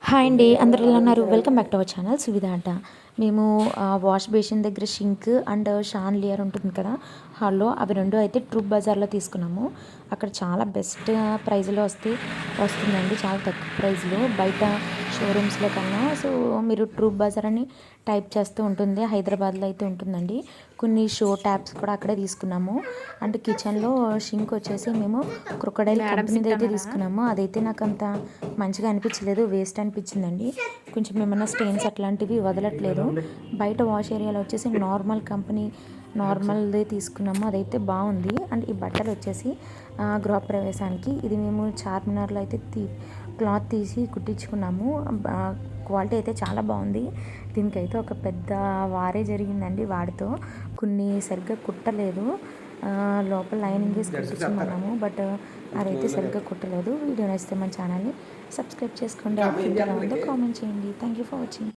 Hi అండి, అందరూ ఎలా ఉన్నారు? Welcome back to our channel Suvidha అంట. మేము వాష్ బేసిన్ దగ్గర షింక్ అండ్ షాన్లియర్ ఉంటుంది కదా హాల్లో, అవి రెండు అయితే ట్రూప్ బజార్లో తీసుకున్నాము. అక్కడ చాలా బెస్ట్ ప్రైజ్లో వస్తుందండి, చాలా తక్కువ ప్రైజ్లో బయట షోరూమ్స్లో కన్నా. సో మీరు ట్రూప్ బజార్ అని టైప్ చేస్తూ ఉంటుంది, హైదరాబాద్లో అయితే ఉంటుందండి. కొన్ని షో ట్యాప్స్ కూడా అక్కడే తీసుకున్నాము. అండ్ కిచెన్లో షింక్ వచ్చేసి మేము క్రొకడైల్ కంపెనీది అయితే తీసుకున్నాము. అదైతే నాకు అంత మంచిగా అనిపించలేదు, వేస్ట్ అనిపించిందండి. కొంచెం ఏమన్నా స్టెయిన్స్ అట్లాంటివి వదలట్లేదు. బయట వాష్ ఏరియాలో వచ్చేసి నార్మల్ కంపెనీ నార్మల్దే తీసుకున్నాము, అదైతే బాగుంది. అండ్ ఈ బట్టలు వచ్చేసి గృహప్రవేశానికి ఇది మేము చార్మినార్లో అయితే క్లాత్ తీసి కుట్టించుకున్నాము. క్వాలిటీ అయితే చాలా బాగుంది. దీనికైతే ఒక పెద్ద వారే జరిగిందండి వాడితో. కొన్ని సరిగ్గా కుట్టలేదు, లోపల లైనింగ్ వేసి కుట్టించుకున్నాము, బట్ అదైతే సరిగ్గా కుట్టలేదు. వీడియో నచ్చితే మన ఛానల్ని సబ్స్క్రైబ్ చేసుకోండి. ఎలా ఉందో కామెంట్ చేయండి. Thank you for watching.